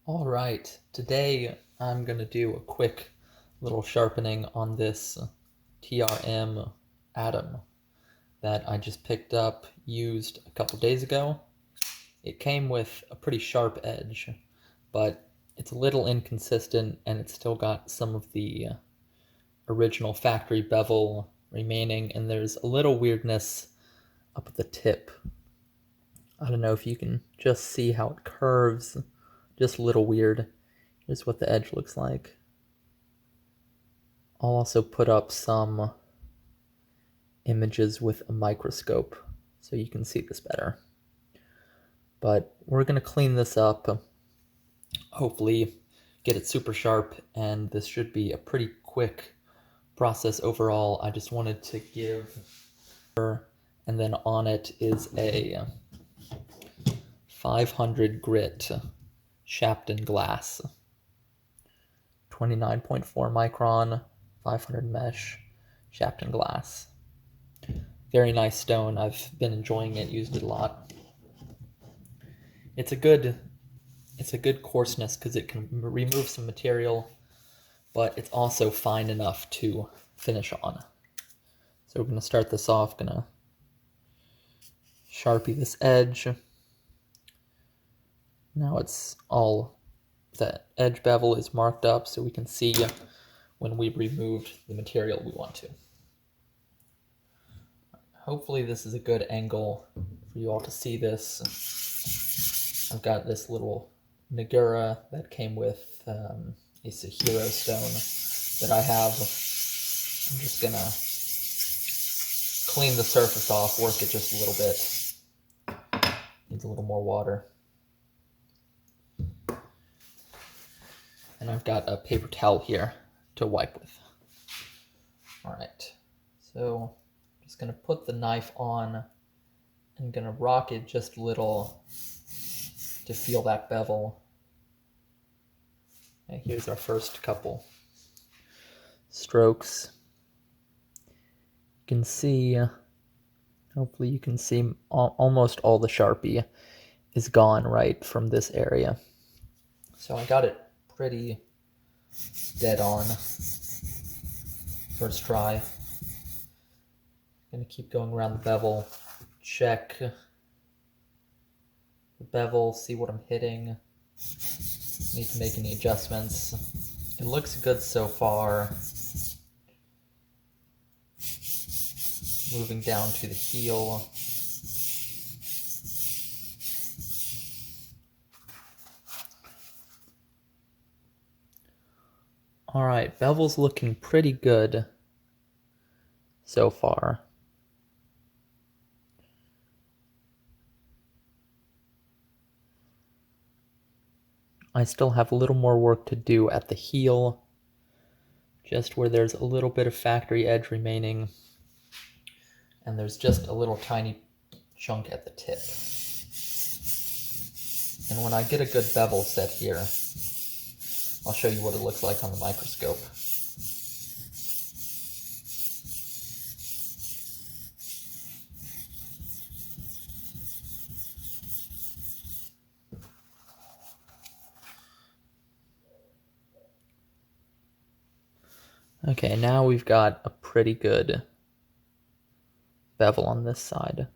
All right, today I'm going to do a quick little sharpening on this TRM Atom that I just picked up, used a couple days ago. It came with a pretty sharp edge, but it's a little inconsistent and it's still got some of the original factory bevel remaining, and there's a little weirdness up at the tip. I don't know if you can just see how it curves, just a little weird. Here's what the edge looks like. I'll also put up some images with a microscope so you can see this better. But we're going to clean this up, hopefully get it super sharp, and this should be a pretty quick process overall. I just wanted to give her, and then on it is a 500 grit Shapton glass, 29.4 micron, 500 mesh Shapton glass. Very nice stone. I've been enjoying it, used it a lot. It's a good coarseness because it can remove some material, but it's also fine enough to finish on. So we're going to start this off, going to Sharpie this edge. Now the edge bevel is marked up so we can see when we've removed the material we want to. Hopefully this is a good angle for you all to see this. I've got this little Nagura that came with a Sahiro stone that I have. I'm just gonna clean the surface off, work it just a little bit. Needs a little more water. And I've got a paper towel here to wipe with. All right, so I'm just gonna put the knife on and gonna rock it just a little to feel that bevel. And here's our first couple strokes. You can see, hopefully you can see almost all the Sharpie is gone right from this area. So I got it pretty dead on first try. Gonna keep going around the bevel, check the bevel, see what I'm hitting. Need to make any adjustments. It looks good so far. Moving down to the heel. All right, bevel's looking pretty good so far. I still have a little more work to do at the heel, just where there's a little bit of factory edge remaining, and there's just a little tiny chunk at the tip. And when I get a good bevel set here, I'll show you what it looks like on the microscope. Okay, now we've got a pretty good bevel on this side.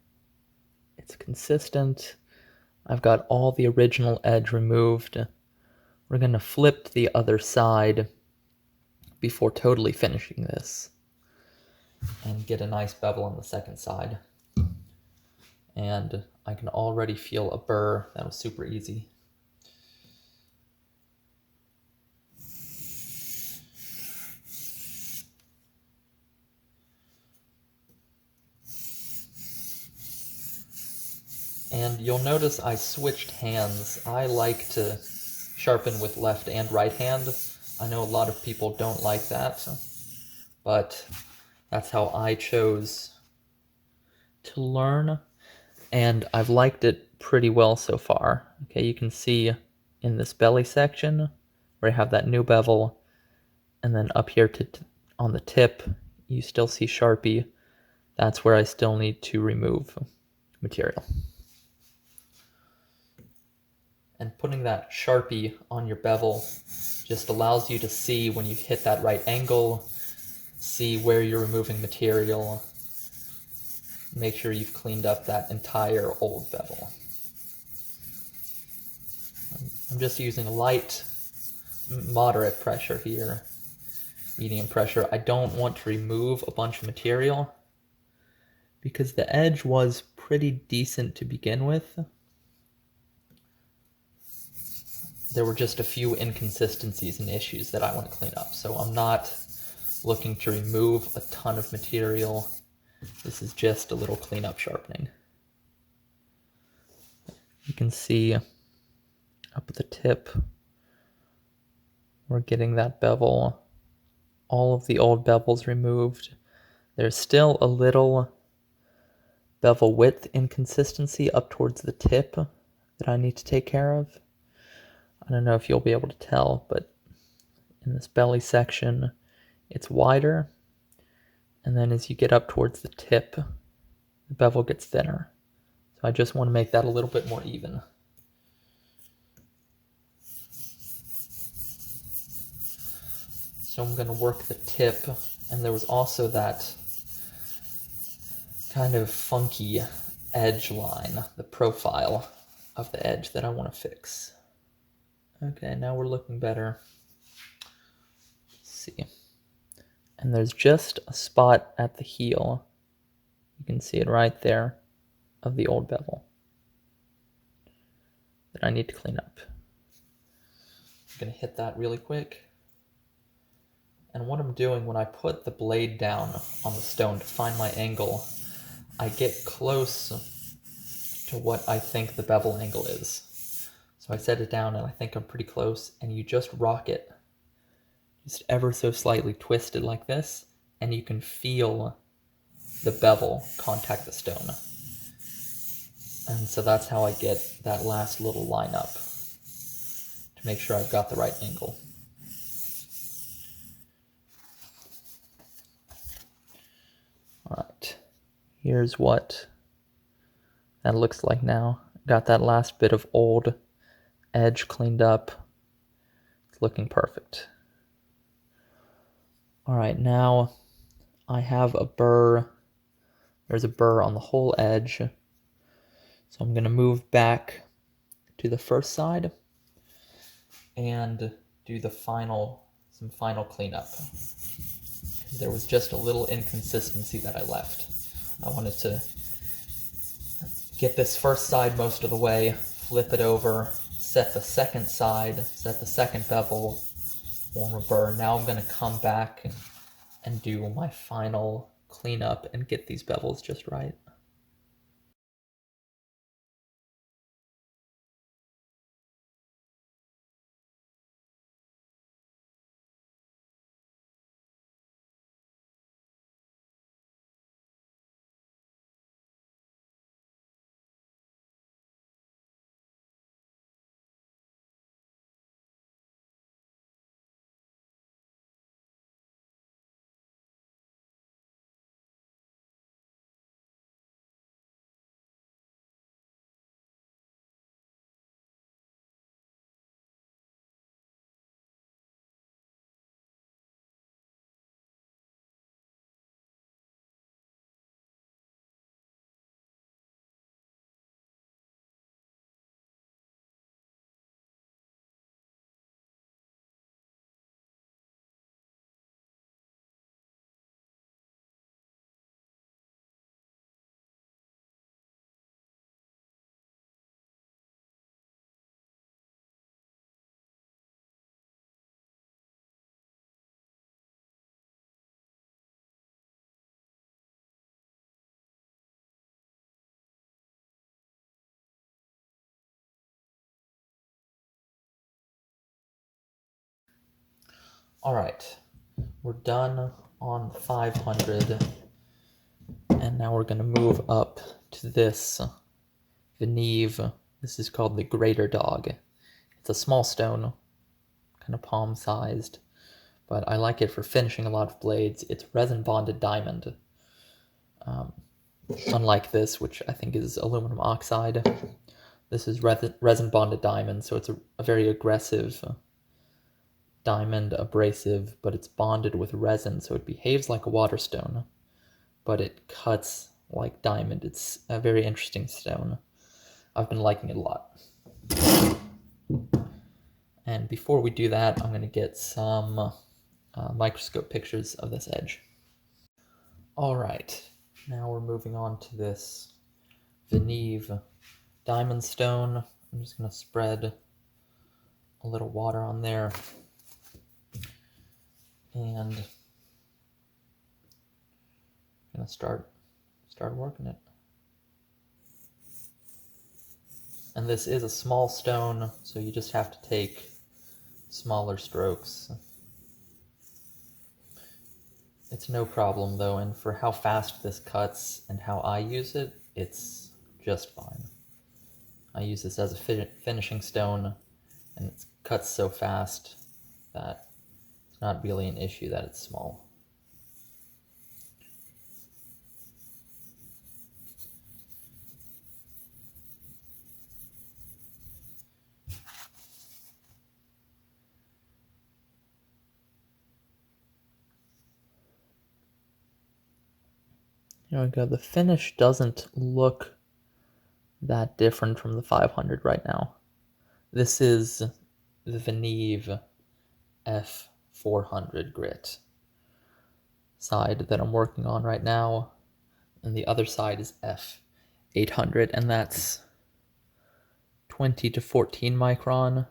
It's consistent. I've got all the original edge removed. We're going to flip to the other side before totally finishing this and get a nice bevel on the second side. And I can already feel a burr. That was super easy. And you'll notice I switched hands. I like to sharpen with left and right hand. I know a lot of people don't like that, but that's how I chose to learn, and I've liked it pretty well so far. Okay, you can see in this belly section where I have that new bevel, and then up here on the tip, you still see Sharpie. That's where I still need to remove material. And putting that Sharpie on your bevel just allows you to see when you hit that right angle, see where you're removing material, make sure you've cleaned up that entire old bevel. I'm just using light, moderate pressure here, medium pressure. I don't want to remove a bunch of material because the edge was pretty decent to begin with. There were just a few inconsistencies and issues that I want to clean up, so I'm not looking to remove a ton of material. This is just a little cleanup sharpening. You can see up at the tip, we're getting that bevel, all of the old bevels removed. There's still a little bevel width inconsistency up towards the tip that I need to take care of. I don't know if you'll be able to tell, but in this belly section, it's wider. And then as you get up towards the tip, the bevel gets thinner. So I just want to make that a little bit more even. So I'm going to work the tip, and there was also that kind of funky edge line, the profile of the edge that I want to fix. Okay, now we're looking better. Let's see. And there's just a spot at the heel. You can see it right there of the old bevel that I need to clean up. I'm going to hit that really quick. And what I'm doing when I put the blade down on the stone to find my angle, I get close to what I think the bevel angle is. So I set it down and I think I'm pretty close, and you just rock it, just ever so slightly twisted like this, and you can feel the bevel contact the stone. And so that's how I get that last little line up to make sure I've got the right angle. Alright, here's what that looks like now. Got that last bit of old edge cleaned up. It's looking perfect. Alright, now I have a burr. There's a burr on the whole edge. So I'm going to move back to the first side and do some final cleanup. There was just a little inconsistency that I left. I wanted to get this first side most of the way, flip it over, set the second side, set the second bevel, form a burr. Now I'm going to come back and do my final cleanup and get these bevels just right. Alright, we're done on 500, and now we're going to move up to this Venev. This is called the Greater Dog. It's a small stone, kind of palm-sized, but I like it for finishing a lot of blades. It's resin-bonded diamond, unlike this, which I think is aluminum oxide. This is resin bonded diamond, so it's a very aggressive diamond abrasive, but it's bonded with resin, so it behaves like a water stone, but it cuts like diamond. It's a very interesting stone. I've been liking it a lot. And before we do that, I'm going to get some microscope pictures of this edge. All right, now we're moving on to this Venev diamond stone. I'm just going to spread a little water on there, and I'm going to start working it. And this is a small stone, so you just have to take smaller strokes. It's no problem though, and for how fast this cuts and how I use it, it's just fine. I use this as a finishing stone, and it cuts so fast that it's not really an issue that it's small. Here we go. The finish doesn't look that different from the 500 right now. This is the Venev F400 grit side that I'm working on right now, and the other side is F800, and that's 20 to 14 micron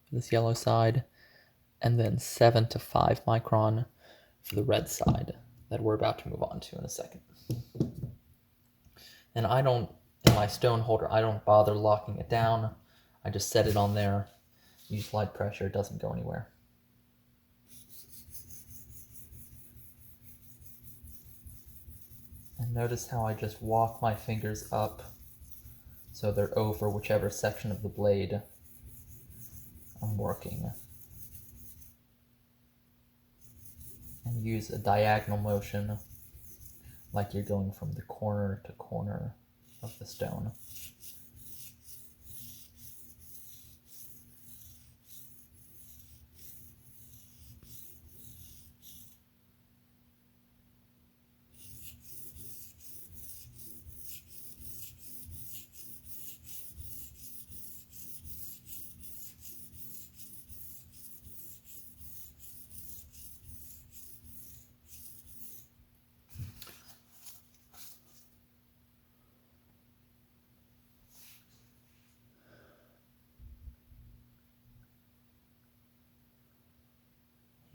for this yellow side, and then 7 to 5 micron for the red side that we're about to move on to in a second. And I don't, in my stone holder, I don't bother locking it down. I just set it on there, use light pressure, it doesn't go anywhere. And notice how I just walk my fingers up so they're over whichever section of the blade I'm working. And use a diagonal motion like you're going from the corner to corner of the stone.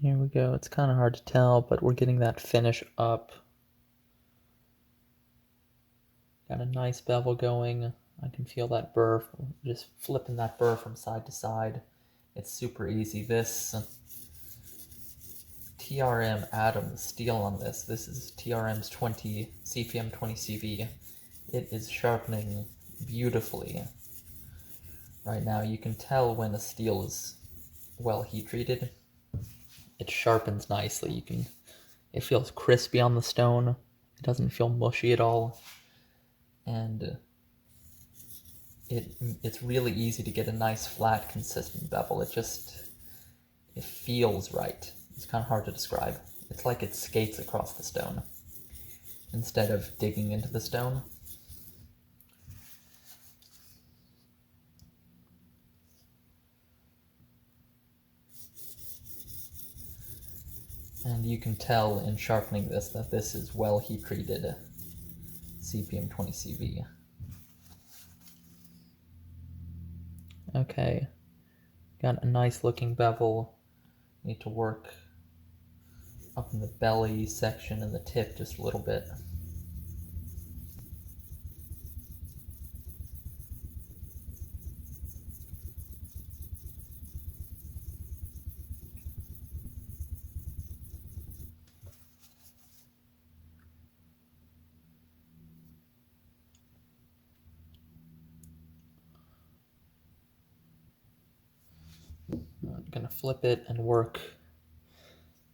Here we go. It's kind of hard to tell, but we're getting that finish up. Got a nice bevel going. I can feel that burr, just flipping that burr from side to side. It's super easy. This TRM Atom steel on this is TRM's 20, CPM 20 CV. It is sharpening beautifully. Right now you can tell when a steel is well heat treated. It sharpens nicely. It feels crispy on the stone. It doesn't feel mushy at all. And it's really easy to get a nice flat consistent bevel. It feels right. It's kind of hard to describe. It's like it skates across the stone instead of digging into the stone. And you can tell in sharpening this that this is well heat treated CPM 20 CV. Okay, got a nice looking bevel. Need to work up in the belly section and the tip just a little bit. I'm gonna flip it and work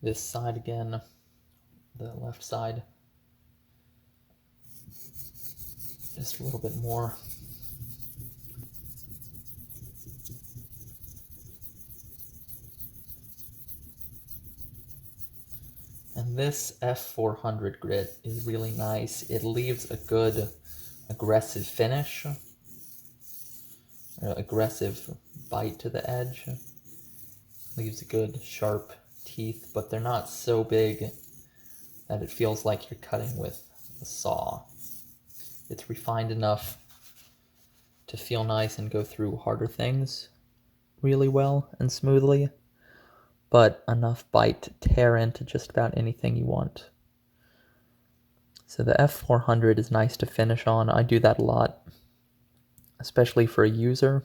this side again, the left side, just a little bit more. this F400 grit is really nice. It leaves a good aggressive finish, or aggressive bite to the edge. Leaves a good sharp teeth, but they're not so big that it feels like you're cutting with a saw. It's refined enough to feel nice and go through harder things really well and smoothly, but enough bite to tear into just about anything you want. So the F400 is nice to finish on. I do that a lot, especially for a user.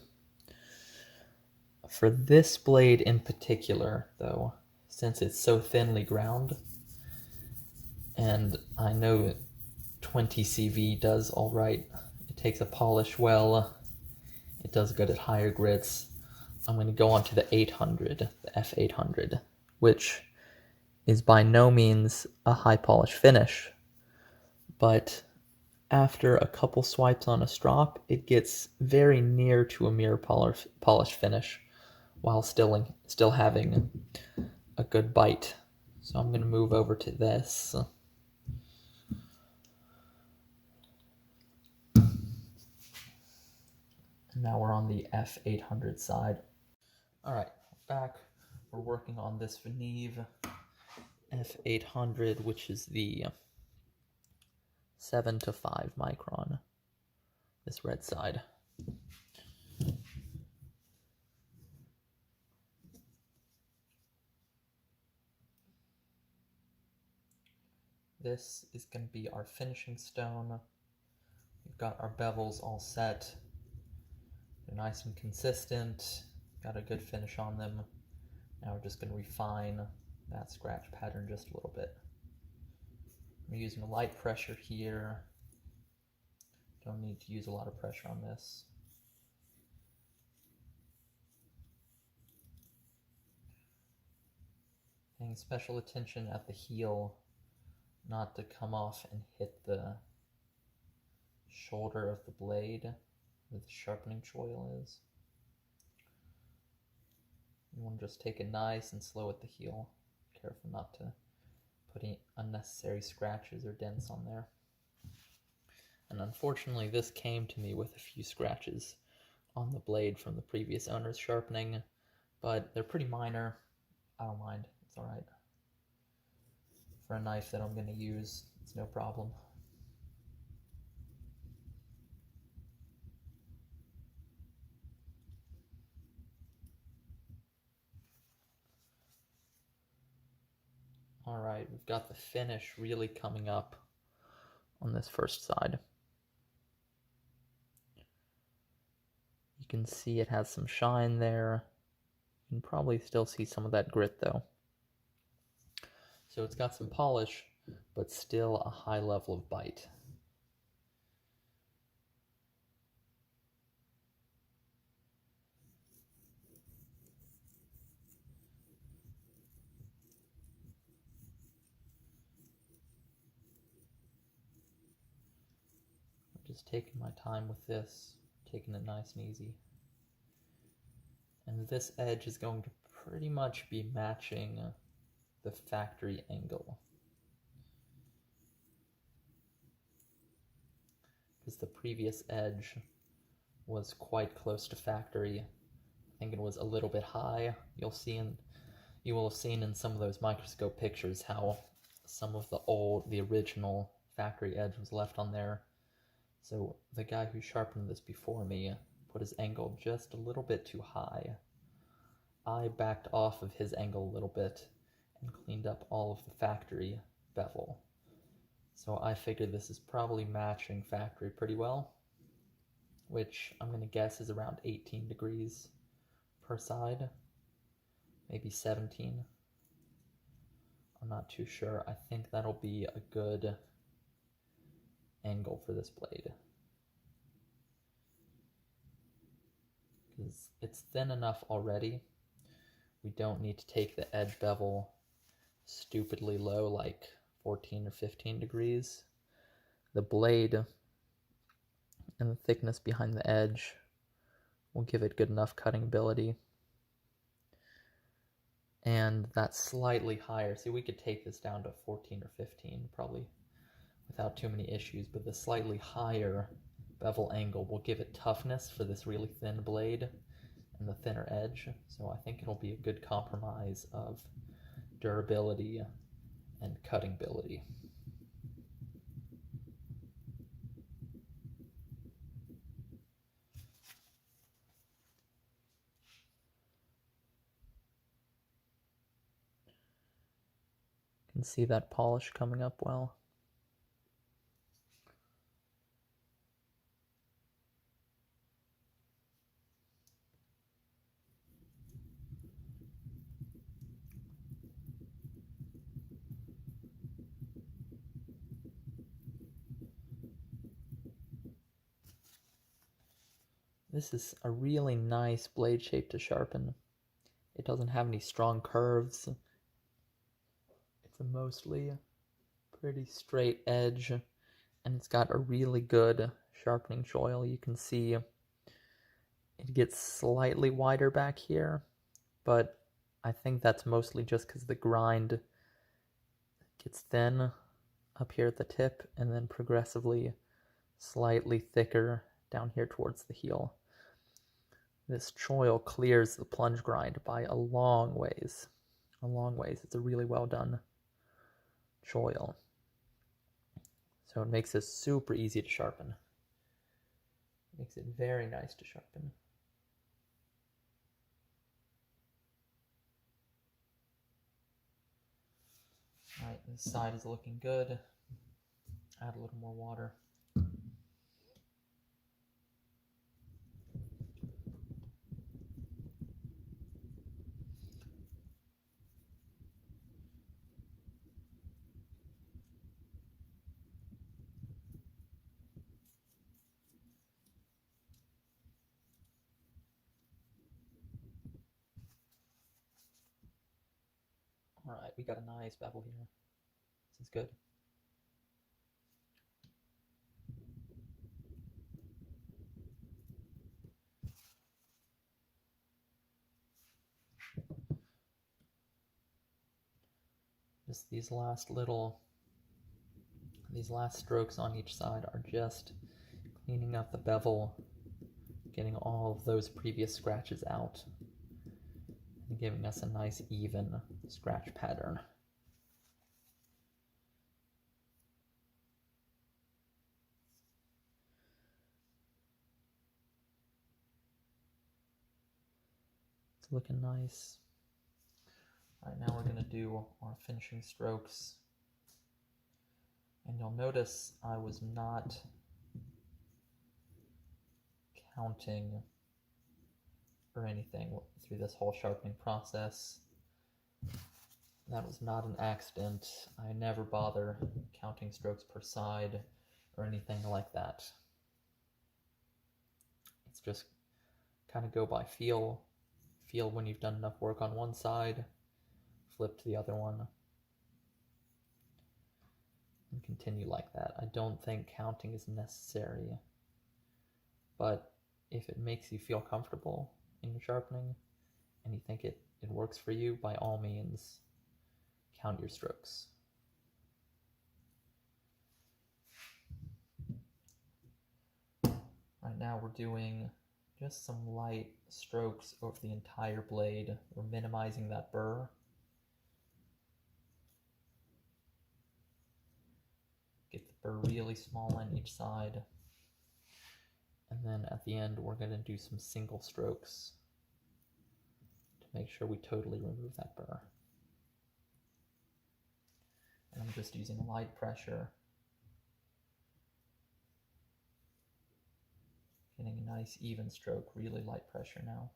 For this blade in particular, though, since it's so thinly ground, and I know 20 CV does all right, it takes a polish well, it does good at higher grits, I'm going to go on to the 800, the F800, which is by no means a high polish finish, but after a couple swipes on a strop, it gets very near to a mirror polish finish while still having a good bite. So I'm going to move over to this. Now we're on the F800 side. All right, back. We're working on this Venev F800, which is the 7 to 5 micron, this red side. This is going to be our finishing stone. We've got our bevels all set. They're nice and consistent. Got a good finish on them. Now we're just going to refine that scratch pattern just a little bit. I'm using a light pressure here. Don't need to use a lot of pressure on this. Paying special attention at the heel, not to come off and hit the shoulder of the blade where the sharpening choil is. You want to just take it nice and slow at the heel. Careful not to put any unnecessary scratches or dents on there. And unfortunately, this came to me with a few scratches on the blade from the previous owner's sharpening, but they're pretty minor. I don't mind, it's alright. For a knife that I'm going to use, it's no problem. Alright, we've got the finish really coming up on this first side. You can see it has some shine there. You can probably still see some of that grit though. So it's got some polish, but still a high level of bite. I'm just taking my time with this, taking it nice and easy. And this edge is going to pretty much be matching the factory angle. Because the previous edge was quite close to factory. I think it was a little bit high. You will have seen in some of those microscope pictures how some of the original factory edge was left on there. So the guy who sharpened this before me put his angle just a little bit too high. I backed off of his angle a little bit and cleaned up all of the factory bevel. So I figured this is probably matching factory pretty well, which I'm going to guess is around 18 degrees per side, maybe 17. I'm not too sure. I think that'll be a good angle for this blade. Because it's thin enough already. We don't need to take the edge bevel stupidly low, like 14 or 15 degrees. The blade and the thickness behind the edge will give it good enough cutting ability. And that's slightly higher. See, we could take this down to 14 or 15 probably without too many issues, but the slightly higher bevel angle will give it toughness for this really thin blade and the thinner edge. So I think it'll be a good compromise of durability and cutting ability. Can see that polish coming up well. This is a really nice blade shape to sharpen. It doesn't have any strong curves. It's a mostly pretty straight edge, and it's got a really good sharpening choil. You can see it gets slightly wider back here, but I think that's mostly just because the grind gets thin up here at the tip and then progressively slightly thicker down here towards the heel. This choil clears the plunge grind by a long ways. A long ways. It's a really well done choil. So it makes this super easy to sharpen. It makes it very nice to sharpen. Alright, this side is looking good. Add a little more water. Alright, we got a nice bevel here. This is good. Just these last strokes on each side are just cleaning up the bevel, getting all of those previous scratches out, and giving us a nice even scratch pattern. It's looking nice. Alright, now we're going to do our finishing strokes. And you'll notice I was not counting or anything through this whole sharpening process. That was not an accident. I never bother counting strokes per side or anything like that. It's just kind of go by feel. Feel when you've done enough work on one side, flip to the other one, and continue like that. I don't think counting is necessary, but if it makes you feel comfortable in your sharpening and you think it works for you, by all means, count your strokes. Right now we're doing just some light strokes over the entire blade. We're minimizing that burr. Get the burr really small on each side. And then at the end, we're going to do some single strokes to make sure we totally remove that burr. And I'm just using light pressure. Getting a nice even stroke, really light pressure now.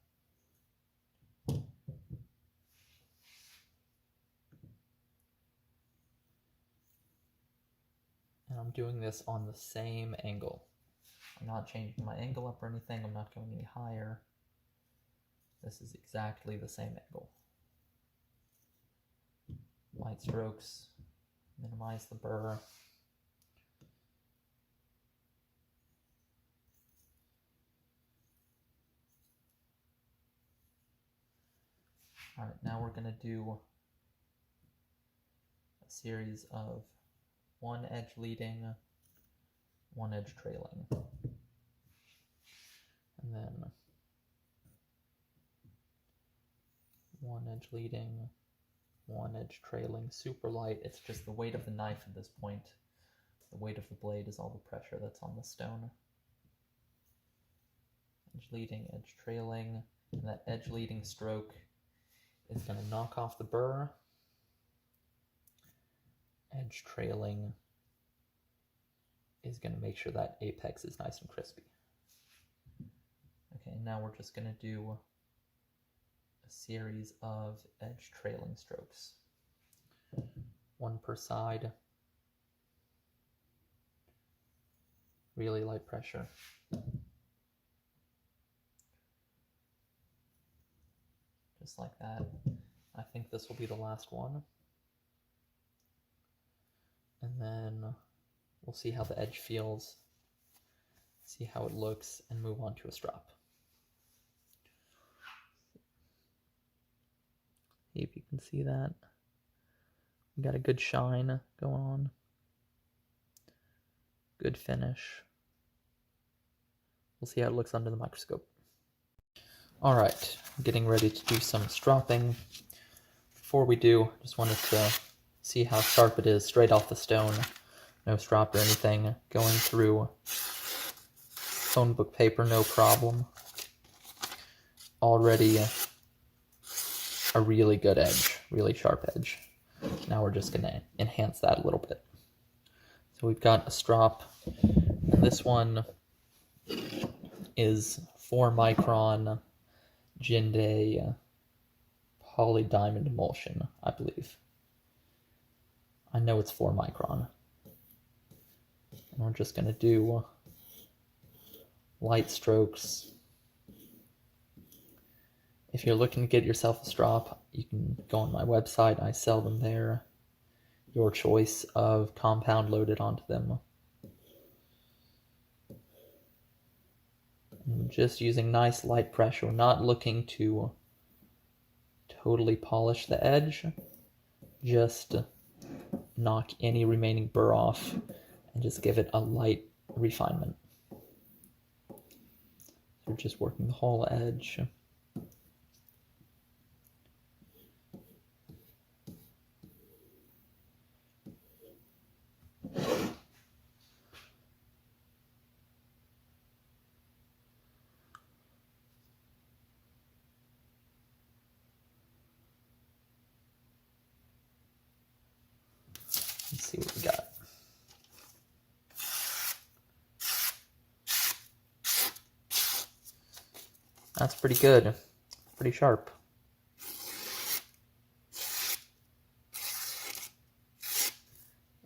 And I'm doing this on the same angle. I'm not changing my angle up or anything, I'm not going any higher. This is exactly the same angle. Light strokes, minimize the burr. Alright, now we're going to do a series of one edge leading, one edge trailing. And then one edge leading, one edge trailing, super light. It's just the weight of the knife at this point. The weight of the blade is all the pressure that's on the stone. Edge leading, edge trailing, and that edge leading stroke is going to knock off the burr. Edge trailing is going to make sure that apex is nice and crispy. Okay, now we're just going to do a series of edge trailing strokes. One per side. Really light pressure. Just like that. I think this will be the last one. And then we'll see how the edge feels, see how it looks, and move on to a strop. See if you can see that. We got a good shine going on. Good finish. We'll see how it looks under the microscope. Alright, getting ready to do some stropping. Before we do, just wanted to see how sharp it is straight off the stone. No strop or anything. Going through phone book paper, no problem. Already a really good edge, really sharp edge. Now we're just going to enhance that a little bit. So we've got a strop, and this one is 4 micron Jinde poly diamond emulsion, I believe. I know it's 4 micron. And we're just going to do light strokes. If you're looking to get yourself a strop, you can go on my website. I sell them there. Your choice of compound loaded onto them. And just using nice light pressure. We're not looking to totally polish the edge. Just knock any remaining burr off and just give it a light refinement. So we're just working the whole edge. Let's see what we got. That's pretty good. Pretty sharp.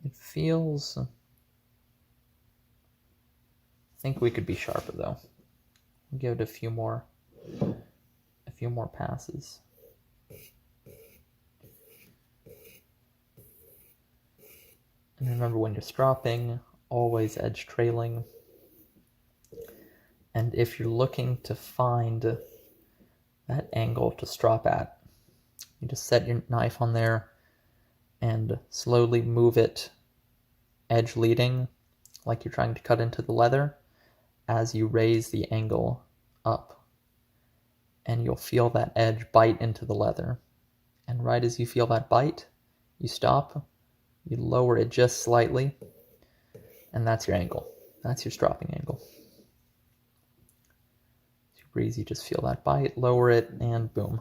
It feels... I think we could be sharper though. We'll give it a few more passes. And remember, when you're stropping, always edge trailing. And if you're looking to find that angle to strop at, you just set your knife on there and slowly move it edge leading, like you're trying to cut into the leather, as you raise the angle up. And you'll feel that edge bite into the leather. And right as you feel that bite, you stop. You lower it just slightly, and that's your angle. That's your stropping angle. As you breathe, you just feel that bite, lower it, and boom.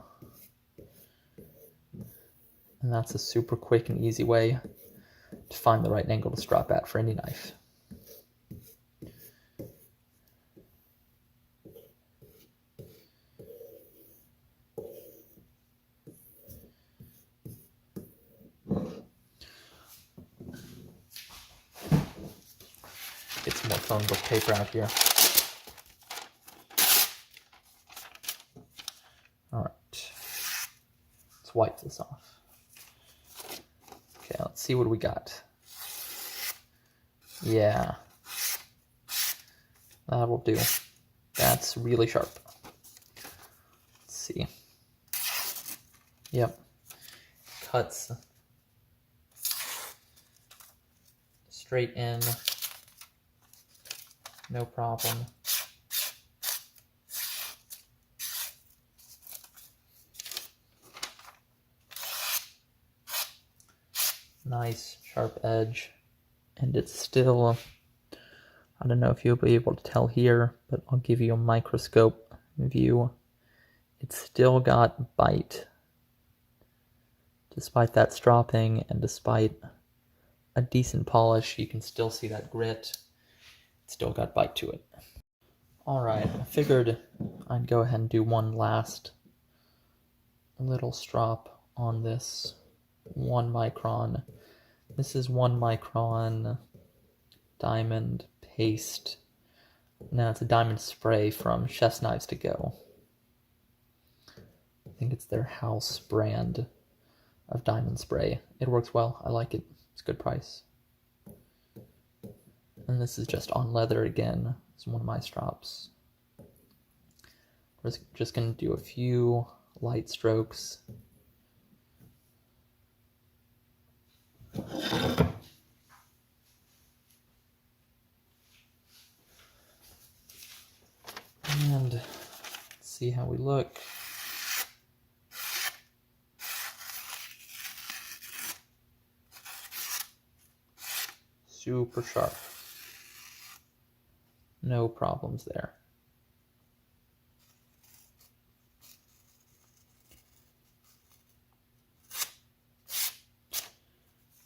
And that's a super quick and easy way to find the right angle to strop at for any knife. Get some more phone book paper out here. Alright. Let's wipe this off. Okay, let's see what we got. Yeah. That'll do. That's really sharp. Let's see. Yep. Cuts straight in, no problem. Nice sharp edge, and it's still, I don't know if you'll be able to tell here, but I'll give you a microscope view. It's still got bite. Despite that stropping and despite a decent polish, you can still see that grit. It's still got bite to it. Alright, I figured I'd go ahead and do one last little strop on this 1 micron. This is 1 micron diamond paste. No, it's a diamond spray from Chef's Knives to Go. I think it's their house brand of diamond spray. It works well. I like it. It's a good price. And this is just on leather again. It's one of my strops. We're just going to do a few light strokes. And let's see how we look. Super sharp. No problems there.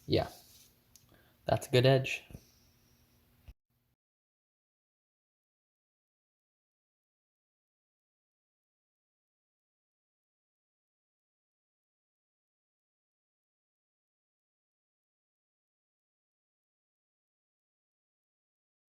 Yeah, that's a good edge.